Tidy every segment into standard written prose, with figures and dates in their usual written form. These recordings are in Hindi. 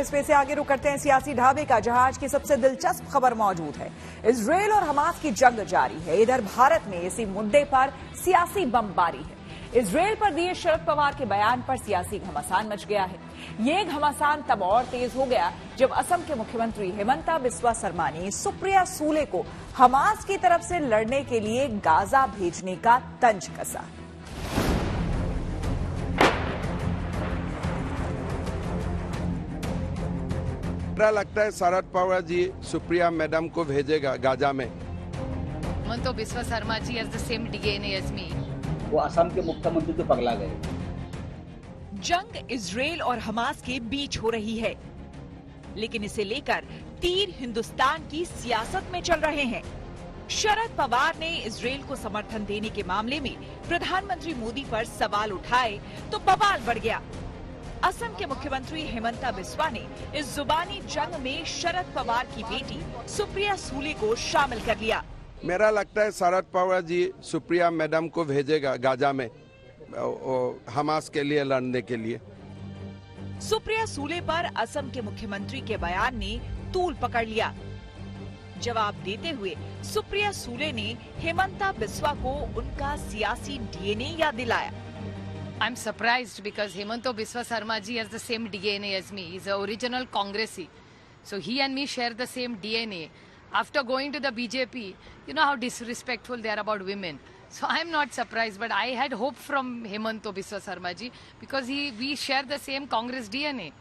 इसमें से आगे रुक करते हैं सियासी ढाबे का, जहां आज की सबसे दिलचस्प खबर मौजूद है। इजरायल और हमास की जंग जारी है। इधर भारत में इसी मुद्दे पर सियासी बमबारी है। इजरायल पर दिए शरद पवार के बयान पर सियासी घमासान मच गया है। ये घमासान तब और तेज हो गया जब असम के मुख्यमंत्री हेमंता बिस्वा शर्मा ने सुप्रिया सूले को हमास की तरफ से लड़ने के लिए गाजा भेजने का तंज कसा। मेरा लगता है शरद पवार जी सुप्रिया मैडम को भेजेगा गाजा में। Hemanta Biswa Sharma ji has the same DNA as me. वो असम के मुख्यमंत्री तो पगला गए। जंग इजरायल और हमास के बीच हो रही है, लेकिन इसे लेकर तीर हिंदुस्तान की सियासत में चल रहे हैं। शरद पवार ने इजरायल को समर्थन देने के मामले में प्रधानमंत्री मोदी पर सवाल उठाए तो बवाल बढ़ गया। असम के मुख्यमंत्री हेमंता बिस्वा ने इस जुबानी जंग में शरद पवार की बेटी सुप्रिया सूले को शामिल कर लिया। मेरा लगता है शरद पवार जी सुप्रिया मैडम को भेजेगा गाजा में हमास के लिए लड़ने के लिए। सुप्रिया सूले पर असम के मुख्यमंत्री के बयान ने तूल पकड़ लिया। जवाब देते हुए सुप्रिया सूले ने हेमंता बिस्वा को उनका सियासी डीएनए याद दिलाया। I'm surprised because Hemanta Biswa Sarma ji has the same DNA as me. He's an original Congressee. So he and me share the same DNA. After going to the BJP, you know how disrespectful they are about women. So I'm not surprised, but I had hope from Hemanta Biswa Sarma ji because we share the same Congress DNA.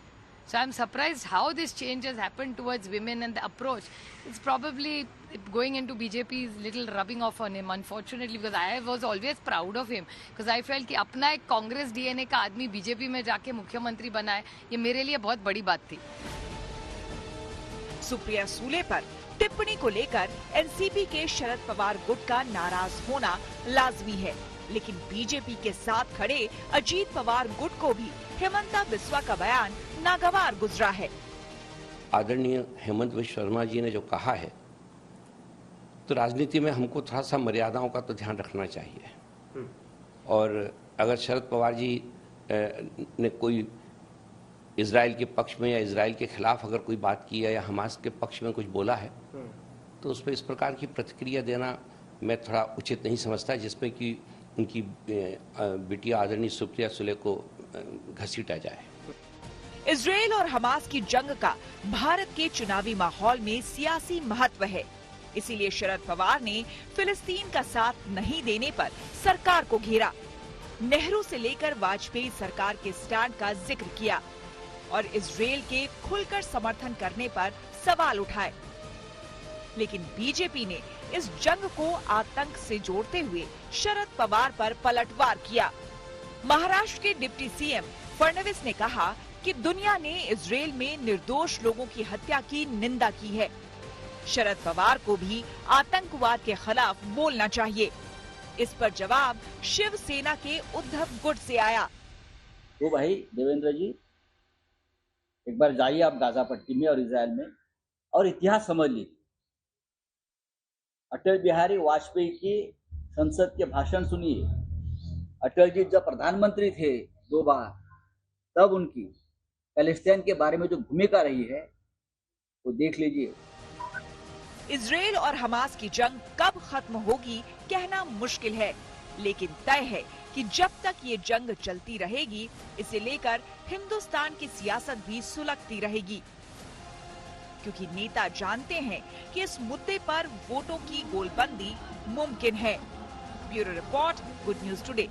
So I'm surprised how this change has happened towards women and the approach. It's probably going into BJP's little rubbing off on him, unfortunately, because I was always proud of him. Because I felt कि अपना एक कांग्रेस डीएनए का आदमी बीजेपी में जाके मुख्यमंत्री बना है, ये मेरे लिए बहुत बड़ी बात थी। सुप्रिया सूले पर टिप्पणी को लेकर एनसीपी के शरद पवार गुट का नाराज होना लाजमी है, लेकिन बीजेपी के साथ खड़े अजीत पवार गुट को भी हेमंता बिस्वा का बयान नागवार गुजरा है। आदरणीय हेमंत बिस्वा शर्मा जी ने जो कहा है, तो राजनीति में हमको थोड़ा सा मर्यादाओं का तो ध्यान रखना चाहिए। और अगर शरद पवार जी ने कोई इजराइल के पक्ष में या इजराइल के खिलाफ अगर कोई बात की है या हमास के पक्ष में कुछ बोला है, तो उस पर इस प्रकार की प्रतिक्रिया देना मैं थोड़ा उचित नहीं समझता, जिसमें कि उनकी बिटिया आदरणीय सुप्रिया सूले को घसीटा जाए। इजरायल और हमास की जंग का भारत के चुनावी माहौल में सियासी महत्व है, इसीलिए शरद पवार ने फिलिस्तीन का साथ नहीं देने पर सरकार को घेरा। नेहरू से लेकर वाजपेयी सरकार के स्टैंड का जिक्र किया और इजरायल के खुलकर समर्थन करने पर सवाल उठाए। लेकिन बीजेपी ने इस जंग को आतंक से जोड़ते हुए शरद पवार पर पलटवार किया। महाराष्ट्र के डिप्टी सीएम फडणवीस ने कहा कि दुनिया ने इजरायल में निर्दोष लोगों की हत्या की निंदा की है। शरद पवार को भी आतंकवाद के खिलाफ बोलना चाहिए। इस पर जवाब शिवसेना के उद्धव गुट से आया। तो भाई देवेंद्र जी, एक बार जाइए आप गाजा पट्टी में और इजराइल में और इतिहास समझ लीजिए। अटल बिहारी वाजपेयी की संसद के भाषण सुनिए। अटल जी जब प्रधानमंत्री थे 2 बार, तब उनकी पैलेस्टाइन के बारे में जो भूमिका रही है वो देख लीजिए। इजरायल और हमास की जंग कब खत्म होगी कहना मुश्किल है, लेकिन तय है कि जब तक ये जंग चलती रहेगी, इसे लेकर हिंदुस्तान की सियासत भी सुलगती रहेगी, क्योंकि नेता जानते हैं कि इस मुद्दे पर वोटों की गोलबंदी मुमकिन है। Bureau report, good news today.